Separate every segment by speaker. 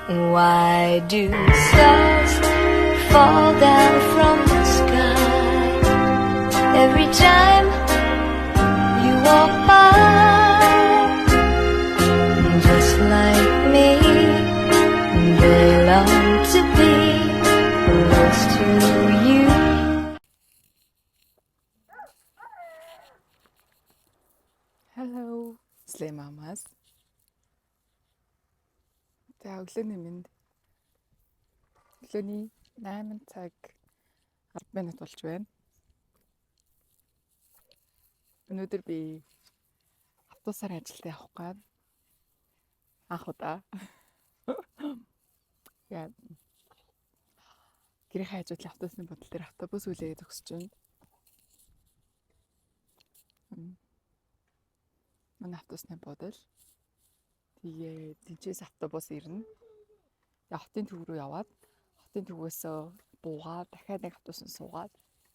Speaker 1: Why do stars fall down from the sky every time you walk by? Just like me, they long to be close to you.
Speaker 2: Hello, Slay Mamas. За өглөөний минь. Өглөөний 8 цаг 10 минут болж байна. Өнөөдөр би автобусаар ажилдаа явах гээд анх удаа яа гэрээ хажуудлын автобусны бодол дээр автобус үлээгээ зогсож байна. Манай автобусны бодол. Тэгээд тэнцээс автобус ирнэ. Тэгээд хотын төв рүү яваад хотын төвөөс буугаад дахиад нэг автобусанд суугаад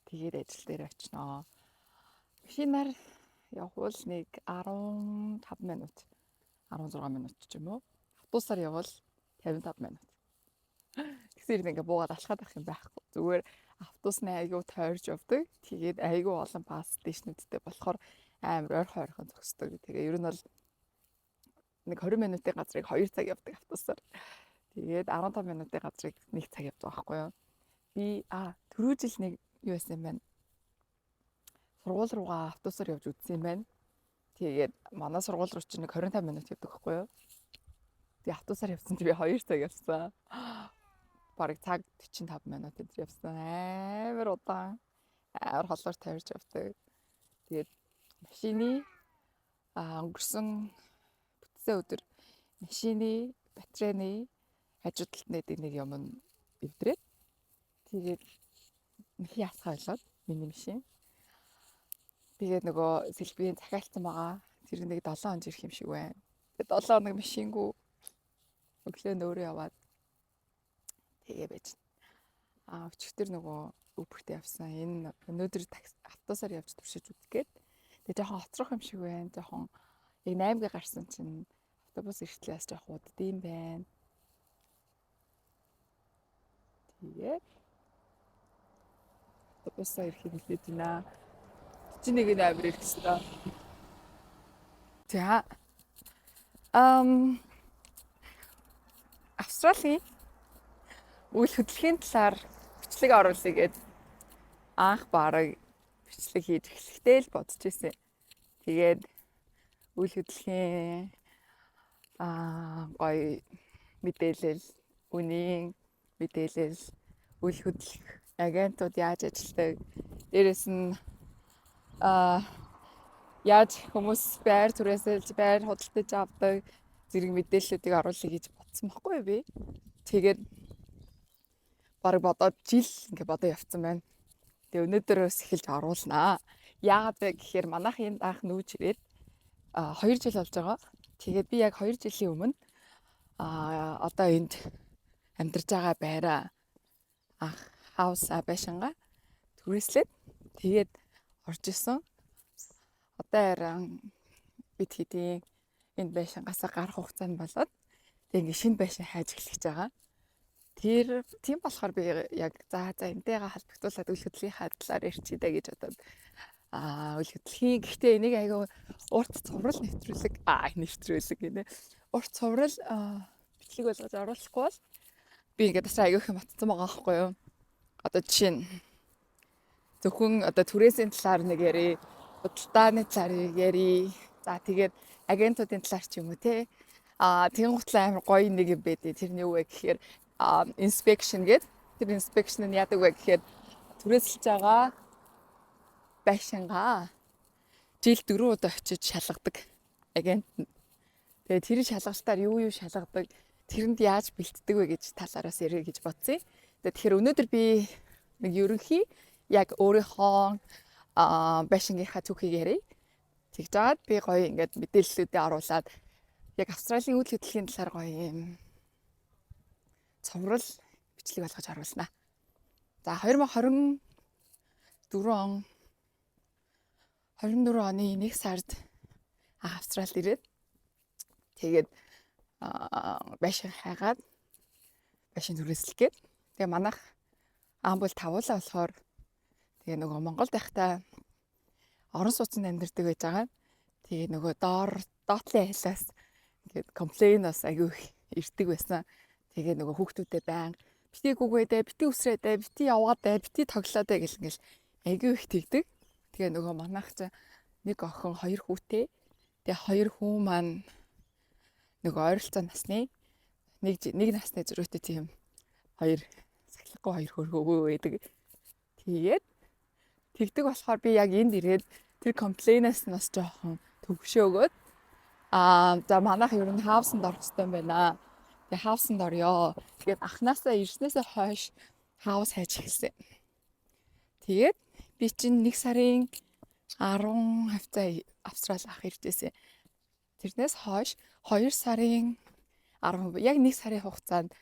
Speaker 2: тэгээд ажил дээр очиноо. Машинаар явбал нэг 15 минут 16 минут ч юм уу. Автобусаар явбал 55 минут. Тэгэхээр ингээ буугаад алхаад авах юм байхгүй. Зүгээр автобусны айгүй тойрж явдаг. Тэгээд айгүй олон пас дэшнүүдтэй болохоор амар ойрхон зогсдог. Тэгээ ер нь бол нэг 20 минутын газрыг 2 цаг явдаг автобусаар. Тэгээд 15 минутын газрыг 1 цаг явдаг байхгүй юу? Би түрүү жил нэг юу байсан юм байна. Сургууль руугаа автобусаар явж үзсэн юм байна. Тэгээд манай сургууль руу чинь нэг 25 минут явдаг байхгүй юу? Тэгээд автобусаар явсан чи би 2 цаг явсан. Бараг цаг 45 минут энэ явсан. Амар удаан. Амар холоор тавьж явдаг. Тэгээд машины өнгөрсөн бүтсэн өдөр машины батарейны хажуу талд нэг юм эвдрээд тэгээд нөхий асгаа болоод миний машин. Тэгээд нөгөө сэлбийн захиалцсан байгаа. Тэр нэг 7 хоног ирэх юм шиг байна. Тэгээд 7 хоног машингүй өглөө нөөрөө яваад тэгээ байж. Өчигдөр нөгөө Uber-тэй явсан. Энэ өнөөдөр автобусаар явж туршиж үзгээд тэгээ жоохон хоцрох юм шиг байна. Жоохон яг 8-г гарсан чинь автобус ирчлээс жоохон уддсан байна. Тэгээд автобусаар ирэхийг хэлээд байна. Чи нэг нь амир ирэх ёстой. За Австралийн үйл хөдлөлийн талаар бичлэг оруулъя гэд анх бараг бичлэг хийж эхлэхдээ л бодож ирсэн. Тэгээд үйл хөдлөлийн гоё мэдээлэл, үнийн мэдээлэл, үйл хөдлөх агентууд яаж ажилладаг, дээрэс нь яаж хүмүүс байр түрээсэлж байр худалдаж авдаг зэрэг мэдээллүүдийг оруулъя гэж бодсон байхгүй юу би. Тэгээд бараг бодоод жил ингээ бодоо явцсан байна. Тэгээ өнөөдрөөс эхэлж оруулнаа. Яагаад вэ гэхээр манайхын анх нүүж ирээд 2 жил болж байгаа. Тэгээд би яг 2 жилийн өмнө одоо энд амьдарч байгаа байраа анх хаус байшингаа түрээслээд тэгээд орж исэн. Одоо харин бид хэдийн энэ байшингаас гарах хугацаанд болоод тэг ингээ шинэ байшин хайж эхлэж байгаа. Тийм болохоор би яг за энтэйгээ холбогдуулаад үйл хөдлөлийнхаа талаар ярьчих даа гэж бодоод үйл хөдлөлийн гэхдээ энийг айгүй урт цуврал нэвтрүүлэг гэнэ. Урт цуврал бичлэг болгож оруулахгүй бол би ингээд бас айгүй их матцсан байгаа байхгүй юу. Одоо жишээ нь зөвхөн одоо түрээсийн талаар нэг ярий, худалдааны талаар ярий. За тэгээд агентуудын талаар ч юм уу те. Тэнгуүтлээ амар гоё нэг юм байдیں۔ Тэрний юу вэ гэхээр inspection гэдэг. Тэр inspection нь яадаг вэ гэхээр түрээсэлж байгаа байшингаа жил 4 удаа очиж шалгадаг агент. Тэгээд тэр шалгалтаар юу шалгадаг, тэрэнд яаж бэлтдэг вэ гэж талаараас ярих гэж бодсон. Тэгэхээр өнөөдөр би нэг ерөнхий яг өөрийнхөө байшингийнхаа түүхийг ярив. Тэгж жаад би гоё ингээд мэдээллүүдээ оруулаад яг Австралийн үйл хөдлөлийн талаар гоё юм цоврал бичлэг болгож оруулнаа. За 2024 оны 1 сард Австралид ирээд тэгээд байшин хайгаад байшин түрээслэх гээд. Тэгээ манайх аан бол тавуулаа болохоор тэгээ нөгөө Монголд байхдаа орон сууцнд амьдардаг байж байгаа. Тэгээ нөгөө доотлын айлаас ингээд комплейн бас аягүй их ирдэг байсан. Тэгээ нөгөө хүүхдүүдэд байнга бити гүгээдэ, бити үсрээдэ, бити явгаадэ, бити тоглоодэ гэл ингээл аягүй их тэгдэг. Тэгээ нөгөө манайх ч нэг охин 2 хүүтэй. Тэгээ 2 хүү маань нөгөө ойролцоо насны нэг насны зөрүүтэй тийм 2 сахилгагүй 2 хөргөөгөө байдаг. Тэгээд тэгдэг болохоор би яг энд ирээд тэр комплейнаас нь бас жоохон төвшөөгөөд за манайх ер нь хаусанд орох хэрэгтэй юм байна. Тэгээ хаусанд орё. Тэгээд анханасаа ирснээсээ хойш хаус хайж эхэлсэн. Тэгээд би чинь 1 сарын 10 хавцаа Австрали ах иржсэн. Тэрнээс хойш 2 сарын 10 яг 1 сарын хугацаанд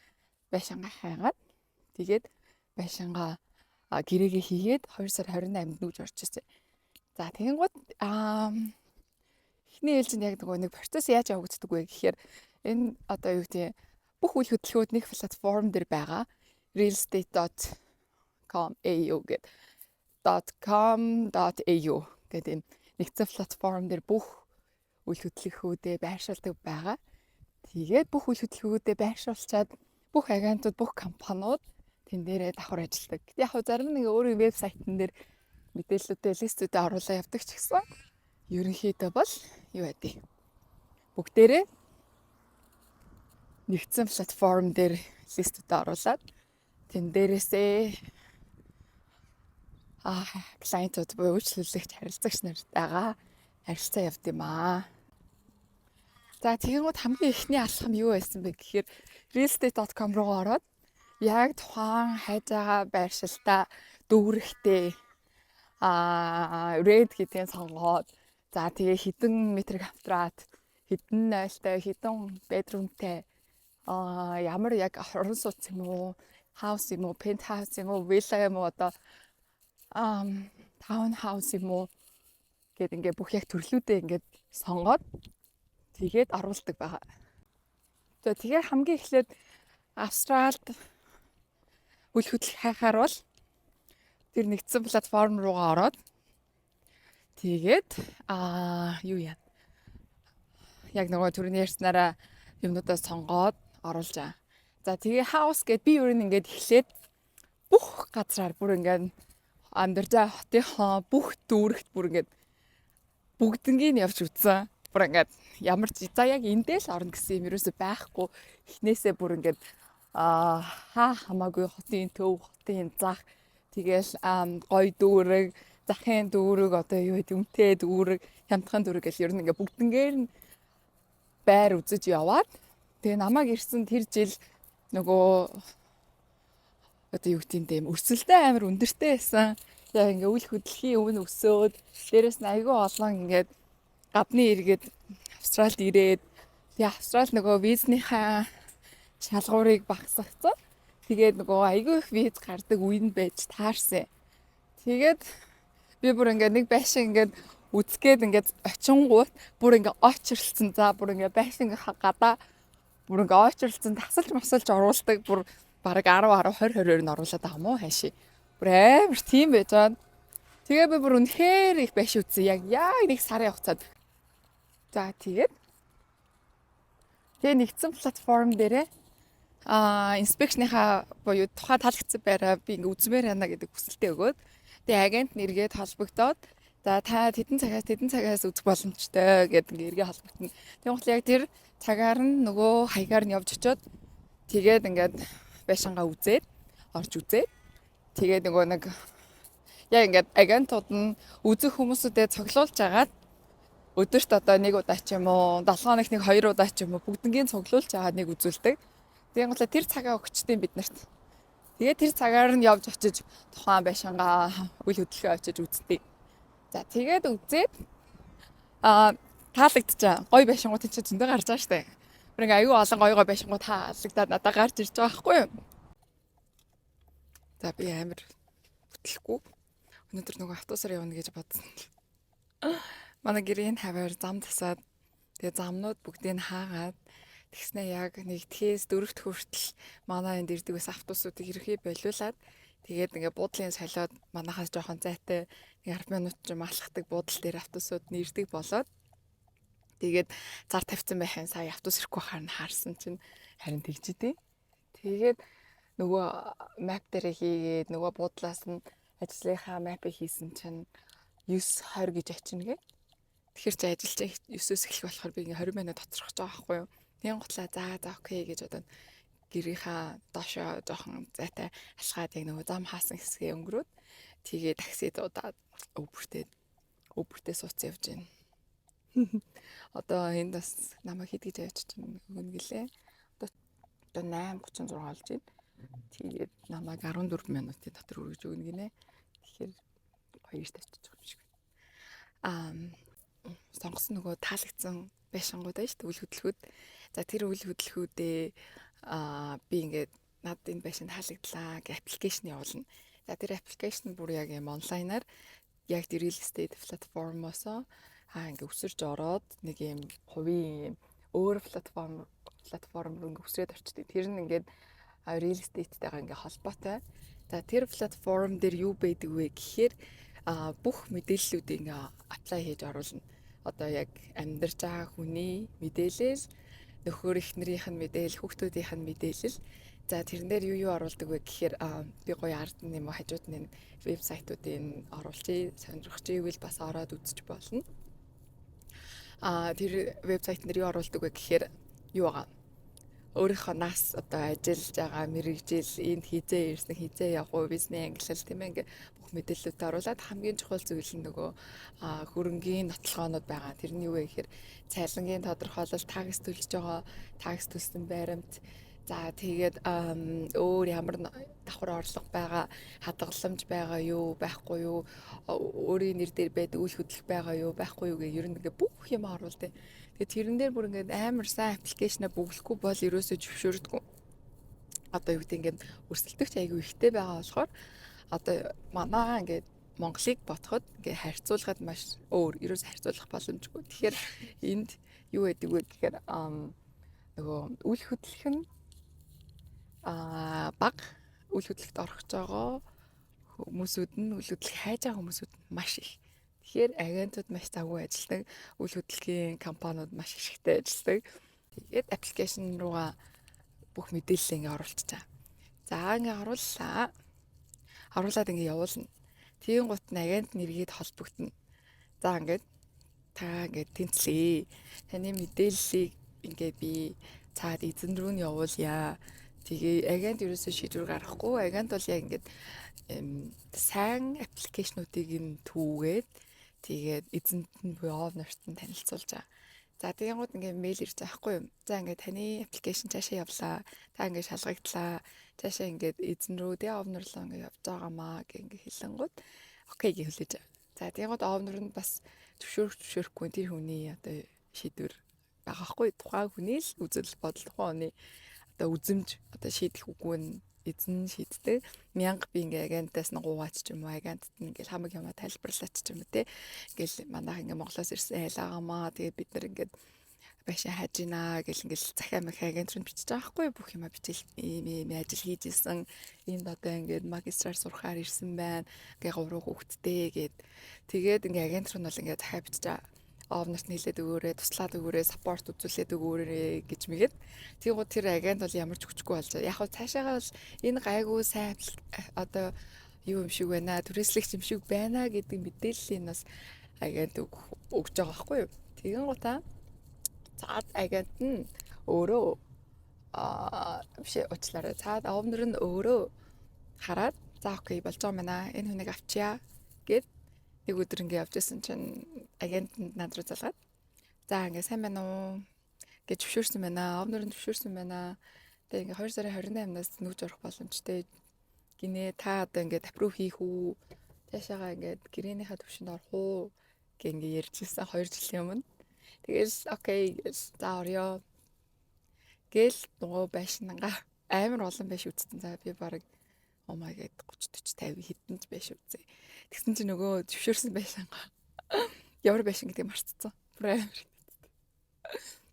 Speaker 2: байшингаа хайгаад тэгээд байшингаа гэрээгээ хийгээд 2 сар 28-нд нүүж орж ирсэн. За тэгэнгუთ эхний ээлжинд яг нэг процесс яаж явагддаг вэ гэхээр энэ одоо юу гэдэг бүх үйл хөдөлгөөнд нэг платформ дээр байгаа realestate.com.au гэдэг нэгдсэн платформ дээр бүх үйл хөдлөхүүдээ байршуулдаг байгаа. Тэгээд бүх үйл хөдлөхүүдээ байршуулчаад бүх агентууд, бүх компаниуд тэн дээрээ давхар ажилладаг. Яг хөө зарим нэг өөрийн вебсайтн дээр мэдээллүүдээ листүүдээ оруулаад явдаг ч гэсэн ерөнхийдөө бол юу байдгийг бүгдээрээ нэгдсэн платформ дээр листүүдээ оруулаад тэн дээрээсээ клиентууд буюу үйлчлүүлэгч харилцагч нартайгаа харилцаа явд юм аа. За тэгэнгუთ хамгийн ихний алхам юу байсан бэ гэхээр realestate.com руу ороод яг тухайн хайж байгаа байршилтаа дүүрэхтэй red гэдгийг сонгоод за тэгээ хэдэн метр квадрат, хэдэн нойлтой, хэдэн бедрумтай ямар яг орон сууц юм уу, хаус юм уу, пентхаус юм уу, вилла юм уу, одоо таунхаус юм уу гэд ингээ бүх яг төрлүүдээ ингээд сонгоод тэгээд оруулдаг байгаа. За тэгээ хамгийн эхлээд Австралид үйл хөдлөх хайхаар бол тэр нэгдсэн платформ руугаа ороод тэгээд юу яа. Яг нөгөө түрүүний ярьснараа юмнуудаа сонгоод оруулж байгаа. За тэгээ хаус гэд би ер нь ингээд эхлээд бүх газраар бүр ингээд амьдарч байгаа хотынхоо бүх дүүрэгт бүр ингээд бүгднийг явж үзсэн. Бүр ингээд ямар ч за яг эндээ л орно гэсэн юм ерөөсөй байхгүй. Эхнээсээ бүр ингээд хамаагүй хотын төв, хотын зах, тэгээл гой дүүрэг, захын дүүрэг, одоо юу гэдэг өмтэй дүүрэг, хямдхан дүүрэг гэл ер нь ингээд бүгднгээр нь байр үзэж яваад тэгээ намайг ирсэн тэр жил нөгөө одоо юу гэдэг юм өрсөлдөө амар өндөртэй байсан. Яг ингээ үйл хөдлөхийн өмнө өсөөд дээрэс нь айгүй олон ингээд гадны иргэд Австралид ирээд тэгээ Австрали нөгөө визнийхаа шалгуурыг багасгацсан. Тэгээд нөгөө айгүй их виз гардаг үеинд байж таарсан. Тэгээд би бүр ингээ нэг байшин ингээд үзгээд ингээд очингууд бүр ингээ очирлцсан. За бүр ингээ байшин гадаа бүр ингээ очирлцсан тасалж масалж оруулдаг бүр бараг 10 20 20 оруулаад байгаа юм уу хайши. Бүр амар тийм байж байгаа. Тэгээ би бүр үнэхээр их байш үзье. Яг нэг сарын хугацаанд. За тэгээд нэгдсэн платформ дээрээ инспекшныхаа буюу тухайн таалагдсан байраа би ингээ үзмээр байна гэдэг хүсэлтээ өгөөд тэгээ агент нэргээд холбогдоод за та тэдэн цагаас үзэх боломжтой гэдэг ингээ эргээ холбогдно. Тэгвэл яг тэр цагаар нь нөгөө хаягаар нь явж очиод тэгээд ингээд байшингаа үзээд орж үзээд тэгээд нөгөө нэг яг ингээд агентууд нь үзэх хүмүүсүүдэд цуглуулж агаад өдөрт одоо нэг удаа ч юм уу 7 хоногт нэг 2 удаа ч юм уу бүгднийг цуглуулж агаад нэг үзүүлдэг. Тэгээд гол тэр цагаа өгчтэй бид нарт. Тэгээд тэр цагаар нь явж очиж тухайн байшингаа үйл хөдлөхөө очиж үздэг. За тэгээд үзээд таалагдчихаа. Гой байшингууд чинь зөндөө гарч байгаа штэ. Нэг аюу олон гой байшингууд таалагдаад надад гарч ирж байгаа байхгүй юу? За би амар хөтлөхгүй. Өнөөдөр нөгөө автобусаар явна гэж бодсон. Манай гэрийн хавар зам тасаад тэгээ замнууд бүгдийг хаагаад Тэгснэ яг 1-ээс 4-т хүртэл манай энд ирдэг байсан автобусуудыг ерхий болиулаад тэгээд ингээ буудлын солиод манахаас жоохон зайтай 10 минут ч юм алхахдаг буудлын дээр автобусууд нэрдэг болоод тэгээд зар тавьсан байхын сая автобус ирэхгүй харсан чинь харин тэгжидээ. Тэгээд нөгөө map дээр хийгээд нөгөө буудлаас нь ажлынхаа map-ыг хийсэн чинь 9:20 гэж очино гэ. Тэгэхээр чи ажиллаж 9-өөс эхлэх болохоор би ингээ 20 минут тоцрох гэж байгаа байхгүй юу. Тэгэн гутлаа за окей гэж одоо гэрийнхаа доошоо жоохон зайтай алхаад яг нөгөө зам хаасан хэсгээ өнгөрөөд тэгээ такси дуудаад өвөртөө сууц явж байна. Одоо энд бас намайг хэд гэж авч чинь өгнө гэлээ. Одоо 8:36 болж байна. Тэгээд намайг 14 минутын дотор үргэж өгнө гинэ. Тэгэхээр хоёрт очиж байгаа юм шиг байна. Сонгосон нөгөө таалагдсан байшингууд байна шүү дээ, үйл хөдлөхүүд. За тэр үйл хөдлөхүүдээ би ингээд над энэ байшин таалагдлаа гэх аппликейшн явуулна. За тэр аппликейшн бүр яг юм онлайнаар яг тэр real estate платформоос ингээд өсөрж ороод нэг юм хувийн өөр платформ руу ингээд өсрээд орчдөг. Тэр нь ингээд real estate-тэйгээ ингээд холбоотой. За тэр платформ дээр юу байдаг вэ гэхээр бүх мэдээллүүдийг ингээ apply хийж оруулна. Одоо яг амьдарч байгаа хүний мэдээлэл, нөхөр эхнэрийнх нь мэдээлэл, хүүхдүүдийнх нь мэдээлэл. За тэрэн дээр юу оруулдаг вэ гэхээр би гоё ард нь юм уу хажууд нь вебсайтуудыг оруулчих, сонирхчих ивэл бас ороод үзэж болно. Тэр вебсайт дээр юу оруулдаг вэ гэхээр юу байгаа? Өөрийнхөө нас одоо ажиллаж байгаа мэрэгжил энд хизээ ирсэн хизээ явах уу бизнес ангиллал тийм ээ ингээ бүх мэдээллүүдээ оруулаад хамгийн чухал зүйл нь нөгөө хөрөнгийн нотлохоонууд байгаа. Тэр нь юу вэ гэхээр цалингийн тодорхойлолт, такс төлж байгаа, такс төлсөн баримт, за тэгээд өөр ямар давхар орлого байгаа, хадгаламж байгаа юу, байхгүй юу, өөрийн нэр дээр байдаг үйл хөдлөх байгаа юу, байхгүй юу гэх ер нь ингээ бүх юм оруулдаг. Тэгээд тэрэн дээр бүр ингээд амар сайн аппликейшнаа бүглэхгүй бол ерөөсөө зөвшөөрдөггүй. Одоо юу гэдэг ингээд өрсөлдөгч айгүй ихтэй байгаа болохоор одоо манаа ингээд Монголыг ботход ингээд харьцуулахад маш өөр, ерөөсөө харьцуулах боломжгүй. Тэгэхээр энд юу гэдэг вэ гэхээр нөгөө үйл хөдлөх нь баг үйл хөдлөлт орох гэж байгаа хүмүүсүүд нь үйл хөдлөх хайж байгаа хүмүүсүүд нь маш их. Тэгэхээр агентууд маш завгүй ажилладаг, үйл хөдлөлийн компаниуд маш ихтэй ажилладаг. Тэгээд аппликейшн руугаа бүх мэдээлэл ингээ оруулчихаа. За ингээ орууллаа. Оруулаад ингээ явуулна. Тийм гут нь агент нэргээд холбогдно. За ингээд та ингээд тэнцлээ. Таны мэдээллийг ингээ би цаад эзэн рүү нь явуулъя. Тэгээ агент ерөөсөө шийдвэр гаргахгүй. Агент бол яг ингээд сайн аппликейшнуудыг нь түүгээд тэгээд эзэнт нь буюу овнерт нь танилцуулж байгаа. За тэгэнгүүт ингээ мэйл ирж байгаа хгүй юу. За ингээ таны аппликейшн цаашаа явлаа. Та ингээ шалгагдлаа. Цаашаа ингээ эзэн рүү тэгээ овнер руу ингээ явж байгаамаа гэх ингээ хэлэнгүүт окей гэж хүлээж байгаа. За тэгэнгүүт овнер нь бас зөвшөөрөхгүй тэр хүний одоо шийдвэр байгаа хгүй. Тухайн хүний л үзэл бодол тухайн хүний одоо үзэмж одоо шийдэх үгүй нь эзэн шийддэг. 1000 би ингээ агентаас нь гуугаач ч юм уу агентд нь ингээл хамаг юмаа тайлбарлаач ч юм уу те. Ингээл манайх ингээ Монголоос ирсэн айлгаагаа тэгээд бид нар ингээд байшин хайж гинэ гэл ингээл захиа мах агент руу бичиж байгаа хгүй бүх юмаа бичээл ийм ажил хийж исэн. Энд одоо ингээд магистраар сурахаар ирсэн байна. Ингээ 3 хүүхэдтэй гэд. Тэгээд ингээ агент руу нь бол ингээ захиа бичиж байгаа. Овнерт нийлээд өгөөрэй, туслаад өгөөрэй, саппорт үзүүлээд өгөөрэй гэж мэгээд. Тэгвэл тэр агент бол ямар ч хүчгүй болж байгаа. Яг хөө цаашаагаа бол энэ гайгүй сайн одоо юу юм шиг байна, түрээслэгч юм шиг байна гэдэг мэдээллийг бас агент өгж байгаа байхгүй юу. Тэгэн гутаа цаад агент нь өөрөө биш уучлаарай. Цаад овнер нь өөрөө хараад за окей болж байгаа мэнаа. Энэ хүнийг авчия гэд нэг өдөр ингэ явж исэн чинь агентэнд над руу залгаад за ингэ сайн байна уу гэж зөвшөөрсөн байна. Овнер нь зөвшөөрсөн байна. Тэгээ ингээ 2 сарын 28-наас нүүж орох боломжтой гинэ. Та одоо ингээ аппрув хийх үү? Цаашаага ингээ гэрээнийхээ төвшөнд орох уу? Гэ ингээ ярьжсэн 2 жилийн өмнө. Тэгэл окей гэж за орё. Гэл нөгөө байшингаа амар олон байш үзтэн. За би баг oh my god 30 40 50 хэдэн ч байш үзье. Тэгсэн чинь нөгөө зөвшөөрсөн байшингаа ямар байшин гэдэг марцсан. Бүр амар.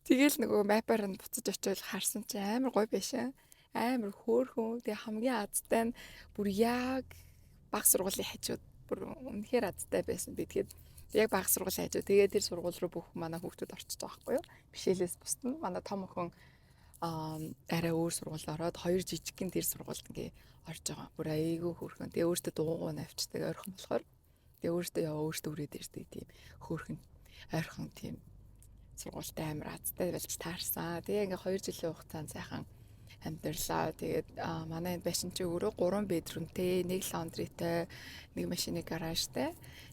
Speaker 2: Тэгэл нөгөө мапаар нь буцаж очивол харсан чи амар гоё байшаа. Амар хөөрхөн. Тэгээ хамгийн азтай нь бүр яг баг сургуулийн хажууд бүр үнэхээр азтай байсан. Би тэгээд яг баг сургуулийн хажууд. Тэгээд тэр сургууль руу бүх манай хүүхдүүд орчиж байгаа байхгүй юу? Бишээлээс бусна. Манай том охин арай өөр сургууль ороод хоёр жижигхэн тэр сургуульд ингээ орж байгаа. Бүр айгүй хөөрхөн. Тэгээ өөртөө дуугуу навчдаг ойрхон болохоор. Тэгээ өөртөө үрээд ирдэг тийм хөөрхөн ойрхон тийм сургуультай амар азтай болж таарсан. Тэгээ ингээ 2 жилийн хугацаанд сайхан амьдарлаа. Тэгээд манай энэ байшин чи өөрөө 3 бедрумтэй, 1 лондритэй, 1 машины гаражтай.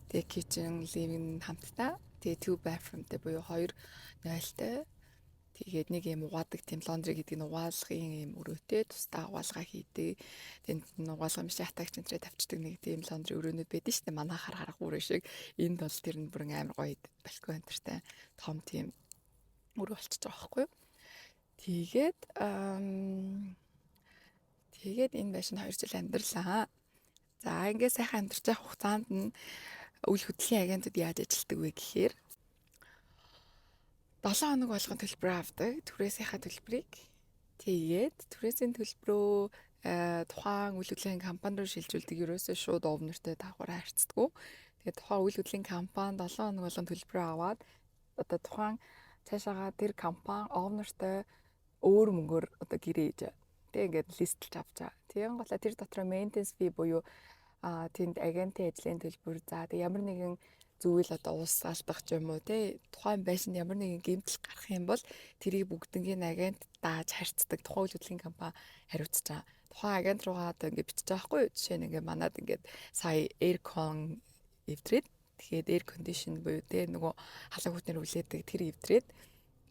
Speaker 2: Тэгээ kitchen, living хамтдаа. Тэгээ 2 bathroomтэй буюу 2 нойлтой. Тэгээд нэг юм угаадаг тийм лондри гэдэг нь угаалгын юм өрөөтэй тусдаа угаалгаа хийдэг. Тэнд угаалгын машин хатагч энтрээ тавьчихдаг нэг тийм лондри өрөөнүүд байдаг шүү дээ. Манай харах өрөө шиг. Энд бол тэр нь бүрэн амар гоё балкон энтертэй том тийм өрөө болчихж байгаа байхгүй юу? Тэгээд энэ байшин 2 жил амьдралаа. За ингээд сайхан амьдарч байгаа хугацаанд нь үйл хөдлөлийн агентууд яаж ажилладаг вэ гэхээр 7 хоног болгон төлбөр авдаг. Түрээсийнхаа төлбөрийг. Тэгээд түрээсийн төлбөрөө тухайн үйл хөдлөлийн компани руу шилжүүлдэг. Ерөөсөө шууд овнортой давхар харьцдаг. Тэгээд тухайн үйл хөдлөлийн компани 7 хоног болгон төлбөрөө аваад одоо тухайн цаашаага тэр компани овнортой өөр мөнгөөр одоо гэрээ хийж. Тэг ингээд листлж авч байгаа. Тийм гола тэр дотор maintenance fee буюу тэнд агентийн ажлын төлбөр за тэг ямар нэгэн зүйл одоо уус алдах ч юм уу те тухайн байшинд ямар нэгэн гэмтэл гарах юм бол тэрийг бүгднийг агент дааж харьцдаг тухайн үйл хөдлөлийн компани хариуцж байгаа. Тухайн агент руугаа одоо ингээд бичиж байгаа хгүй юу? Жишээ нь ингээд манад ингээд сая aircon эвдрээд тэгэхээр air condition буюу те нөгөө халуун хүтнэр үлээдэг тэр эвдрээд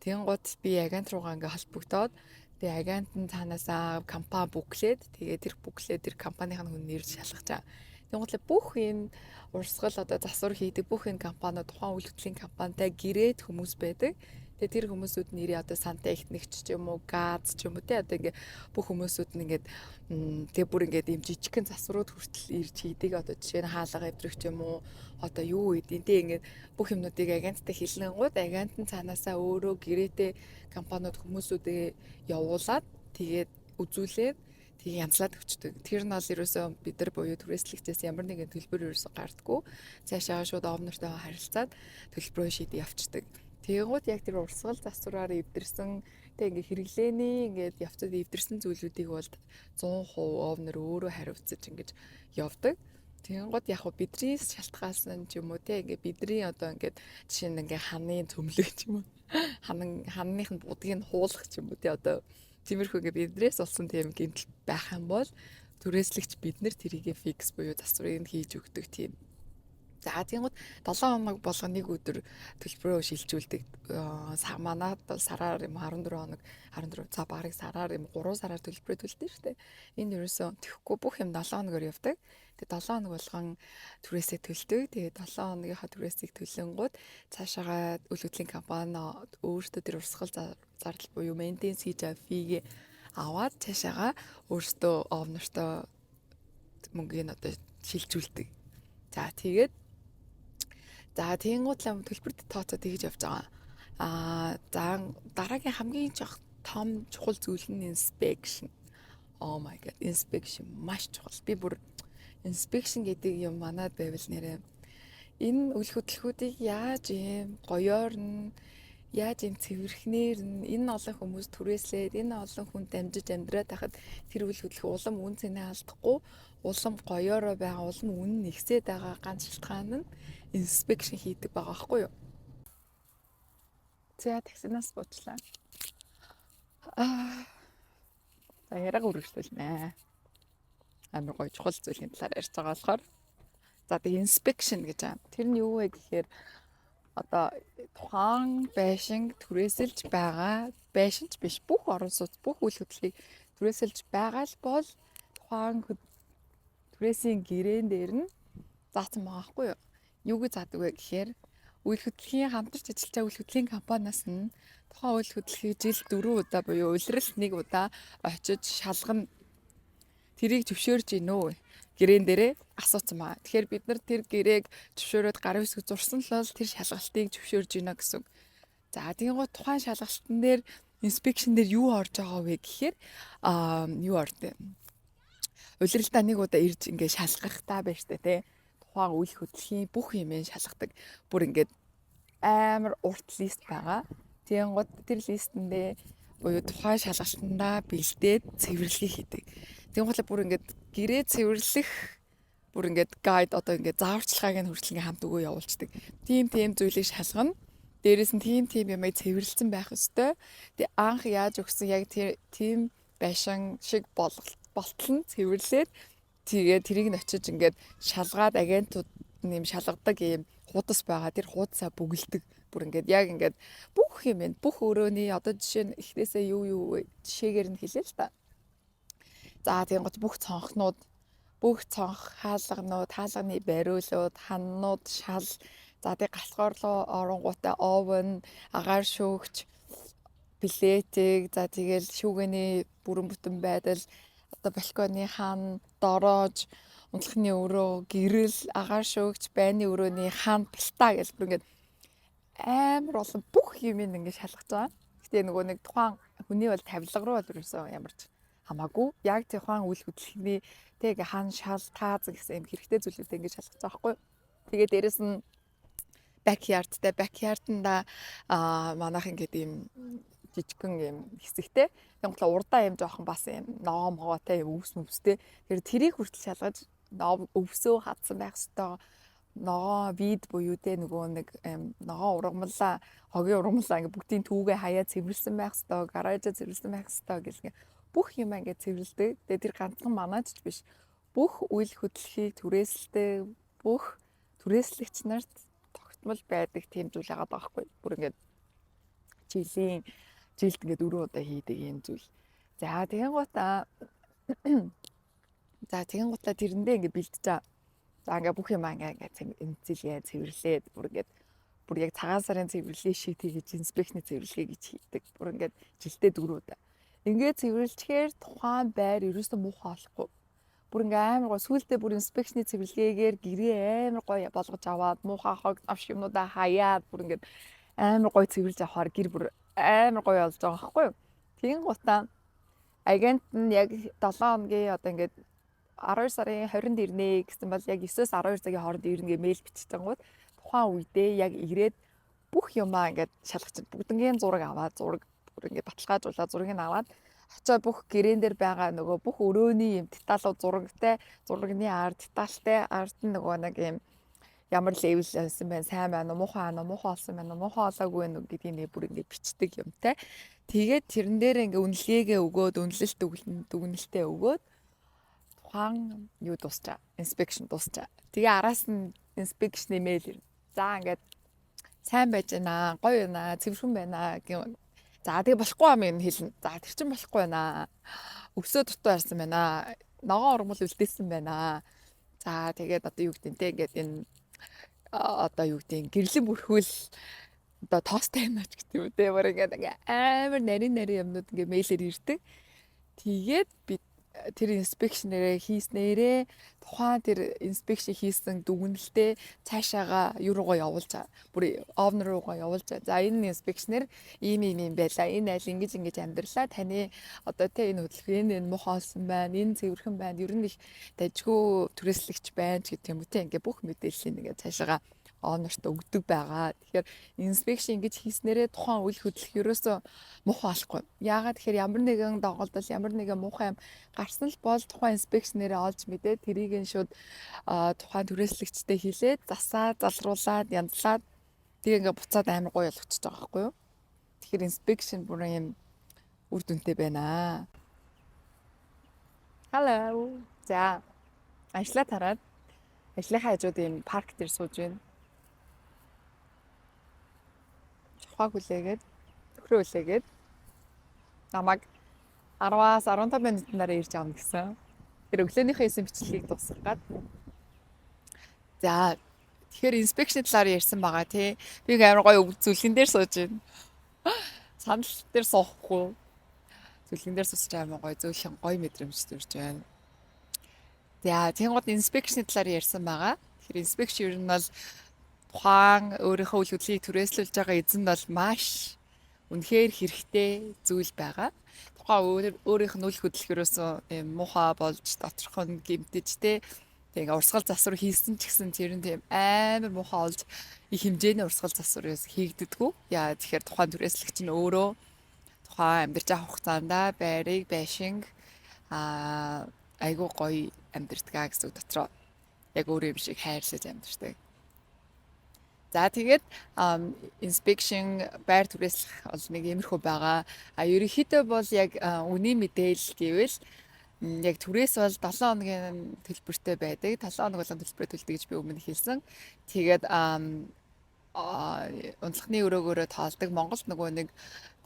Speaker 2: тэнгууд би агент руугаа ингээд холбогдоод тэгээ агент нь цаанаасаа компани бүглээд тэгээ тэр бүглээд тэр компанийн хүн нэр шалгаж байгаа. Тэнгуудлаа бүх энэ урсгал одоо засвар хийдэг бүх энэ компаниуд тухайн үйл хөдлөлийн компанитай гэрээд хүмүүс байдаг. Тэгээ тэр хүмүүсүүд нэрээ одоо сантехникч ч юм уу, газ ч юм уу те одоо ингээ бүх хүмүүсүүд нь ингээд тэгээ бүр ингээд юм жижигхэн засварууд хүртэл ирж хийдэг. Одоо жишээ нь хаалга эвдрэх ч юм уу, одоо юу гэдэг те ингээд бүх юмнуудыг агенттай хэлнэнгууд агент нь цаанаасаа өөрөө гэрээтэй компаниуд хүмүүсүүдээ явуулаад тэгээд үзүүлээд тийг янзлаад өчтдөг. Тэр нь бол ерөөсөө бид нар буюу түрээслэгчээс ямар нэгэн төлбөр ерөөсөө гардаггүй. Цаашаа шууд овнортой харилцаад төлбөрөө шийдээ явцдаг. Тэгэнгүүт яг тэр урсгал засвараар эвдэрсэн тэг ингээ хэрэглээний ингээд явцад эвдэрсэн зүйлүүдийг бол 100% овнор өөрөө хариуцаж ингэж явдаг. Тэгэнгүүт яг бидний шалтгаалс нь ч юм уу те ингээ бидний одоо ингээд жишээ нь ингээ ханы цөмлөг ч юм уу ханных нь будгийг нь хуулах ч юм уу те одоо тиймэрхүү ингээ бидрээс олсон тийм гэмтэл байх юм бол түрээслэгч бид нар тэрийг фикс буюу засварыг хийж өгдөг тийм. За тиймд 7 хоног болгон нэг өдөр төлбөрөө шилжүүлдэг. Манайд бол сараар юм 14 за барыг сараар юм 3 сараар төлбөрөө төлдөг шүү дээ. Энэ ерөөсөө тэхгүй бүх юм 7 хоногор явдаг. Тэгээ 7 хоног болгон түрээсээ төлдөг. Тэгээ 7 хоногийнхаа түрээсийг төлөнгүүд цаашаага үйл хөдлөлийн компани өөртөө тэр урсгал зардал буюу maintenance хийж байгаа фигээ аваад цаашаага өөртөө овнортой мөнгөний одоо шилжүүлдэг. За тэгээд тэгэнгүүтлээ төлбөрт тооцоо тэгж явж байгаа. За дараагийн хамгийн том чухал зүйл нь inspection. Oh my god, inspection маш чухал. Би бүр inspection гэдэг юм манад байвал нэрээ энэ үйл хөдлөхүүдийг яаж юм гоёор нь яаж юм цэвэрхнээр нь энэ олон хүмүүс түрээслээд энэ олон хүн дамжиж амьдраад байхад тэр үйл хөдлөх улам үн цэнэ алдахгүй улам гоёороо байгаа улам үн нэгсээд байгаа ганц шалтгаан нь inspection хийдэг байгаа байхгүй юу? За таксинаас буучлаа. За яраг үргэлжлүүлнэ. Амар гоё чухал зүйлийн талаар ярьж байгаа болохоор за тэг inspection гэж байгаа. Тэр нь юу вэ гэхээр одоо тухайн байшин түрээсэлж байгаа байшинч биш бүх орон сууц бүх үйл хөдлөлийг түрээсэлж байгаа л бол тухайн түрээсийн гэрээн дээр нь заасан байгаа байхгүй юу? Юу гэж заадаг вэ гэхээр үйл хөдлөлийн хамтарч ажиллаж байгаа үйл хөдлөлийн компаниас нь тухайн үйл хөдлөлийг жилд 4 удаа буюу улиралд 1 удаа очиж шалгана. Тэрийг зөвшөөрж гинөө гэрээн дээрээ асуусан баа. Тэгэхээр бид нар тэр гэрээг зөвшөөрөөд гарын хэсэг зурсан л бол тэр шалгалтыг зөвшөөрж гинэ гэсэн. За тийм гоо тухайн шалгалтын дээр inspection дээр юу орж байгаа вэ гэхээр юу орд. Улиралдаа нэг удаа ирж ингээ шалгахтаа байж тээ тэ. Тухайн үйл хөдлөлийн бүх юмыг шалгадаг. Бүр ингээд амар урт лист байгаа. Тийм гоо тэр листэндээ буюу тухайн шалгалтандаа бэлдээд цэвэрлэгээ хийдэг. Тийм гоо бүр ингээд гэрээ цэвэрлэх бүр ингээд гайд одоо ингээд зааварчилгааг нь хүртэл хамт өгөө явуулцдаг. Тийм зүйлийг шалгана. Дээрээс нь тийм юмыг цэвэрлсэн байх ёстой. Тэгээ анх яаж өгсөн яг тийм байшин шиг болтол нь цэвэрлээд тэгээ тэрийг нь очиж ингээд шалгаад агентууд нэм шалгадаг юм хуудас байгаа. Тэр хуудасаа бүгэлдэг. Бүр ингээд яг ингээд бүх юм энэ бүх өрөөний одоо жишээ нь эхнээсээ юу жишээгээр нь хэлээ л та. За тийм гоц бүх цонхнууд, бүх цонх хаалганы бариулууд, ханнууд, шал, за тэг галхуурлуу оронгуутай овен, агаар шүүгч, билетик, за тэгэл шүүгэний бүрэн бүтэн байдал, одоо балконы хан, дороож, унтлахны өрөө, гэрэл, агаар шүүгч, байрны өрөөний хан, балтаа гэж бүр ингээд амар олон бүх юм ингээд шалгаж байгаа. Гэтэ нөгөө нэг тухайн хүний бол тавилга руу бол ерөөсөө ямарч хамаагүй. Яг тухайн үйл хөдлөлийн тэг хан, шал, тааз гэсэн юм хэрэгтэй зүйлүүдээ ингээд шалгаж байгаа байхгүй. Тэгээ дээрэс нь backyard-ында манайх ингээд ийм жижигхэн юм хэсэгтэй. Тэгвэл урдаа юм жоохон бас юм ноомгоотой юм өвстэй. Тэрийг хүртэл шалгаж өвсөө хадсан байх ёстой. Ногоо вид буюу тэ нөгөө нэг ногоо ургамлаа, хогийн ургамлаа ингээд бүгдийн түүгээ хаяа цэвэрлсэн байх ёстой. Гаражаа цэвэрлсэн байх ёстой гэх бүх юм ингээд цэвэрлдэг. Тэгээ тэр ганцхан манаач биш. Бүх үйл хөдлөлийг түрээсэлдэг бүх түрээслэгч нарт тогтмол байдаг тийм зүйл байгаа байхгүй. Бүр ингээд жилд ингээд 4 удаа хийдэг юм зүйл. За тэгэн гутаа тэрэндээ ингээд бэлдэж байгаа. За ингээд бүх юм ингээд эмзэлгээ цэвэрлээд бүр яг цагаан сарын цэвэрлэгээ шиг тэгэж инспекцны цэвэрлэгээ гэж хийдэг. Бүр ингээд жилдээ 4 удаа. Ингээд цэвэрлэхээр тухайн байр ерөөсөө муухай болохгүй. Бүр ингээ амар гоо сүултээ бүр инспекцны цэвэрлэгээр гэрээ амар гоё болгож аваад муухай хог авш юмнуудаа хаяад бүр ингээ амар гоё цэвэрлж авахаар гэр бүр амар гоё болж байгаа байхгүй юу. Тийм гутаа агент нь яг 7 хоногийн одоо ингээд 12 сарын 20-нд ирнэ гэсэн бол яг 9-с 12 цагийн хооронд ирнэ гэ мэйл биччихэнгууд тухайн үедээ яг ирээд бүх юмаа ингээд шалгаж бүгднгийн зураг аваад бүр ингээд баталгаажуулаад зургийг нь аваад очоод бүх гэрээн дээр байгаа нөгөө бүх өрөөний юм деталууд зурагны детальтай ард нь нөгөө нэг юм ямар левел байсан байна, сайн байна уу, муухай болсон байна уу, муухай олоогүй нүг гэдгийг нэг бүр ингэ бичдэг юмтай. Тэгээд тэрэн дээр ингэ үнэлгээгээ өгөөд, дүгнэлтээ өгөөд тухайн юу дуусчаа, inspection дуусчаа. Тэгээ араас нь inspection email ирнэ. За ингээд сайн байж байна, гоё байна, цэвэрхэн байна гэх. За тэгээ болохгүй юм хэлнэ. За тэр чинь болохгүй байна. Өвсөө дутуу харсан байна. Ногоон ургамал үлдээсэн байна. За тэгээд одоо юу гэдэг те ингээд энэ одоо юу гэдэг гэрлэн бүрхүүл одоо тоостой юм ач гэдэг үү те бүр ингээд амар нарийн юмнууд ингээд мэйлээр ирдэг. Тэгээд би тэр инспекшнэрээ хийснээрээ тухайн тэр инспекшн хийсэн дүгнэлтээ цаашаага юу руугаа явуулж байгаа. Бүр овнер руугаа явуулж байгаа. За энэ инспекшнэр ийм байлаа. Энэ айл ингэж амьдралаа. Таны одоо тэ энэ хөдөлгөөн энэ муухай болсон байна. Энэ цэвэрхэн байна. Ер нь их дажгүй түрээслэгч байна гэх юм үү те. Ингээ бүх мэдээллийг ингээ цаашаага оонорт өгдөг байгаа. Тэгэхээр инспекшн ингэж хийснээрээ тухайн үйл хөдлөх ерөөсөө муухай болохгүй. Яагаад тэгэхээр ямар нэгэн доголдол, ямар нэгэн муухай юм гарсан л бол тухайн инспекшнэрээ олж мэдээ тэрийг нь шууд тухайн түрээслэгчтэй хэлээд засаад, залруулад, янзлаад тэгээ ингээ буцаад амар гоё болгочихж байгаа байхгүй юу? Тэгэхээр инспекшн бүр юм үр дүнтэй байна. Hello. За. Ажлаа тараад ажлынхаа хажууд юм парк дээр сууж байна. Хог хүлээгээд өхрөө хүлээгээд намайг 10-аас 15 минутаараа ирж авна гэсэн. Тэр өглөөнийхөө 9 бичлэгийг дуусгах гад. За тэгэхээр инспекшн талаар ярьсан байгаа тий. Би амар гоё зүйлэн дээр сууж байна. Сандал дээр суухгүй. Зүйлэн дээр суусч амар гоё зөөлхөн гоё мэдрэмж төрж байна. За тийм гол инспекшн талаар ярьсан байгаа. Тэгэхээр инспекшн ер нь бол тухайн өөрийнхөө үйл хөдлөлийг түрээслүүлж байгаа эзэнд бол маш үнэхээр хэрэгтэй зүйл байгаа. Тухайн өөрийнх нь үйл хөдлөлөөс муухай болж доторх нь гэмтэж тэгээ урсгал засвар хийсэн ч гэсэн тэр нь тийм амар муухай болж их хэмжээний урсгал засварыг хийгддэггүй. Яа тэгэхээр тухайн түрээслэгч нь өөрөө тухайн амьдарч байгаа хугацаанд байрыг байшинг айгуу гоё амьдэрдэг гэсэн үг дотроо яг өөрөө юм шиг хайрлаж амьдэрдэг. За тэгээд inspection байр түрээслэх бол нэг иймэрхүү байгаа. Ерөнхийдөө бол яг үнийн мэдээлэл гэвэл яг түрээс бол 7 хоногийн төлбөртэй байдаг. 7 хоног болгон төлбөрөө төлдөг гэж би өмнө хэлсэн. Тэгээд унтлахны өрөөгөөрөө тоолдог. Монголд нөгөө нэг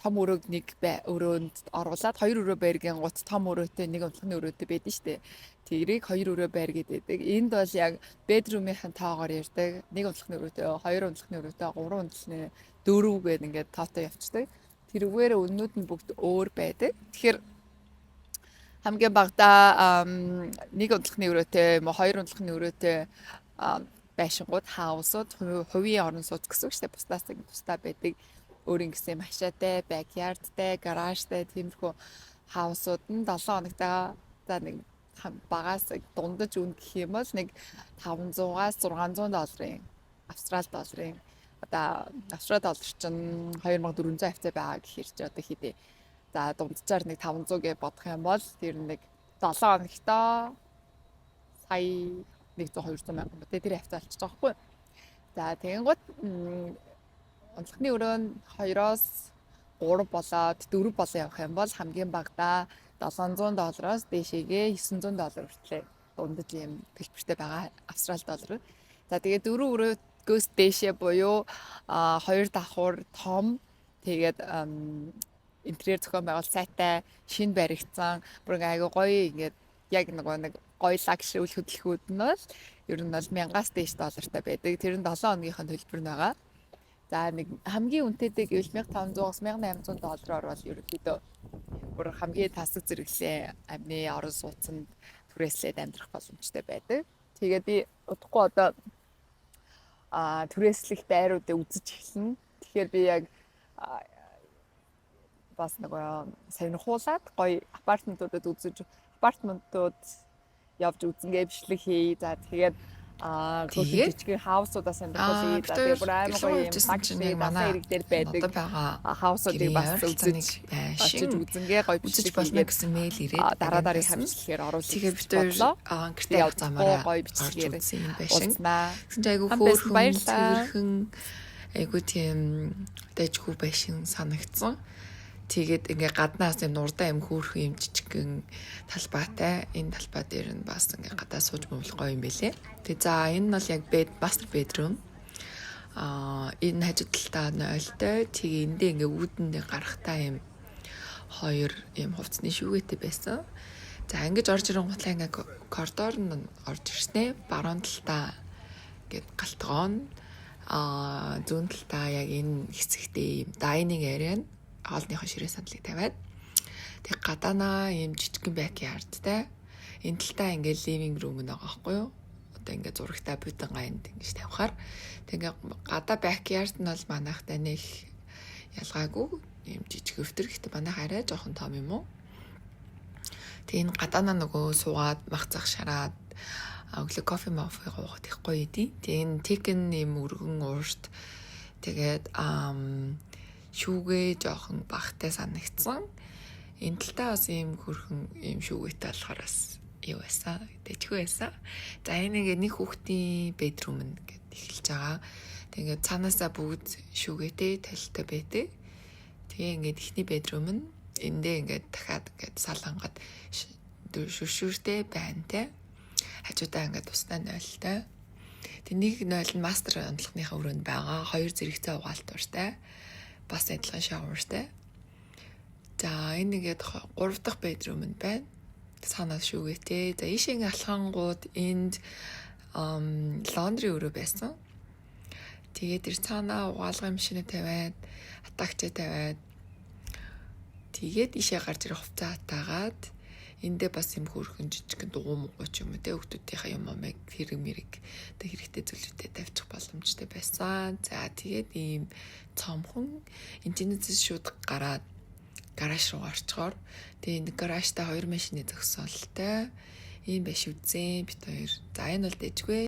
Speaker 2: том өрөөг нэг өрөөнд оруулаад 2 өрөө байргийн гут том өрөөтэй нэг унтлахны өрөөтэй байдаг шүү дээ. Тэрийг 2 өрөө байр гэдэг. Энд бол яг bedroom-ийн тоогоор ярьдаг. 1 унтлахны өрөөтэй, 2 унтлахны өрөөтэй, 3 унтлахны 4 гээд ингээд тоотой явцдаг. Тэрүүгээр үннүүд нь бүгд өөр байдаг. Тэгэхээр хамгийн багадаа 1 унтлахны өрөөтэй, 2 унтлахны өрөөтэй байшингууд, хаусууд, хувийн орон сууц гэсэн үг шүү дээ. Бусдаас тусдаа байдаг. Өөрийн гэсэн хашаатай, backyardтай, гаражтай тиймэрхүү хаусууд нь 7 хоногтаа за нэг багаас дундаж үн гэх юм бол нэг 500-аас 600 долларын Австрали долларын одоо Австрали доллар чинь 2400 хавцаа байгаа гэхээр чи одоо хэдий. За дунджаар нэг 500 гэж бодох юм бол тэр нэг 7 хоногтоо сая 100-200 мянган бат тэр хавцаа олчих жоохгүй. За тэгэнгүүт унтлахны өрөө нь 2-оос 3 болоод 4 болоо явах юм бол хамгийн багадаа $700 дээшээгээ $900 хүртлээр дундаж юм төлбөртэй байгаа Австрали доллар. За тэгээд 4 өрөөгөөс дээшээ буюу 2 давхар том тэгээд интерьер зохион байгуулалт сайтай шинэ баригдсан бүр айгу гоё ингээд яг нэг гоё лагшри үйл хөдлөхүүд нь бол ер нь бол 1000-аас дээш доллартай байдаг. Тэр нь 7 хоногийнхын төлбөр нь байгаа. За нэг хамгийн үнэтэйдэг гэвэл $1500-аас $1800 бол ерөнхийдөө бүр хамгийн тасаг зэрэглээ амны орон сууцнд түрээслээд амьдрах боломжтой байдаг. Тэгээд би удахгүй одоо түрээслэх байруудыг үзэж эхэлнэ. Тэгэхээр би яг бас нэг сонирхуулаад гоё апартментууд явж үзэнгээ бичлэг хий. За тэгээд жижиг хаусуудаас сонирхуулъя. За тэгээд бүр амар гоё юм багшны манай хэрэг дээр байдаг хаусуудыг бас үзэж очиж үзэнгээ гоё бичлэг болно гэсэн мэйл ирээд дараа хамжлэхээр оруулах бодлоо. Гэртээ явж замаараа гоё бичлэгээр уулзнаа. Гэсэн чинь айгу хөөрхөн цэвэрхэн айгу тийм дэжгүй байшин санагдсан. Тэгээд ингээ гаднаас юм нурдаа юм хөөрхөн юм жижигхэн талбайтай. Энэ талбай дээр нь бас ингээ гадаа сууж мөвлөх гоё юм бэлээ. Тэгээд за энэ нь бол яг master bedroom. Энэ хажуу талдаа 0-той. Тэгээ эндээ ингээ үүдэндээ гарахтаа юм 2 юм хувцсны шүүгээтэй байсан. За ингэж орж ирэнгутлаа ингээ коридор нь орж ирснэ. Баруун талдаа ингээд галтгоон зүүн талдаа яг энэ хэсэгтээ юм dining area нь хоолныхоо ширээ сандлыг тавиад тэг гадаанаа юм жижигхэн backyardтай энэ талтаа ингээ living room нэг байгаа байхгүй юу? Одоо ингээ зурагтай буудан гайнд ингэж тавихаар тэг ингээ гадаа backyard нь бол манайхтай нэг ялгаагүй юм жижиг өвтөр гэхдээ манайх арай жоохон том юм уу? Тэг энэ гадаанаа нөгөө суугаад махцах шараад өглөө кофе мофе гоохот их гоё идэв. Тэг энэ тикэн юм өргөн уурт тэгээд шүүгээ жоохон багтай санагдсан. Энэ талтаа бас ийм хөрхөн ийм шүүгээтэй болохоор бас юу байсан, дэжгүй байсан. За энэ нэг хүүхдийн bedroom ингээд эхэлж байгаа. Тэгээд цаанаасаа бүгд шүүгээтэй талтай байдаг. Тэгээ ингээд ихний bedroom нь эндээ ингээд дахиад ингээд салангад шүршүртэй байнтай. Хажуудаа ингээд тусдаа 0-тай. Тэг нэг 0 нь мастер онцлогныхаа өрөөнд байгаа. 2 зэрэгцээ угаалтууртай. Бас адилхан шавартай. За энэ нэгэд 3 дахь bedroom нь байна. Цаанаас шүүгээтэй. За ийшээ ингээ алхангууд энд laundry өрөө байсан. Тэгээд тэр цаанаа угаалгын машин тавиад, атагч тавиад тэгээд ийшээ гарч ирэх хувцас атаагаад
Speaker 3: Эндээ бас юм хөөрхөн жижигхэн дугуй мууч юм уу те хүүхдүүдийнхээ юм амыг хэрэг мэрэг тэг хэрэгтэй зүйлүүдэд тавьчих боломжтой байсан. За тэгээд ийм цомхон энэчнээс шууд гараад гараж руу орчгоор тэгээ энэ гаражтай хоёр машины зогсоолтой ийм байш үзэн бит хоёр. За энэ бол дэжгүй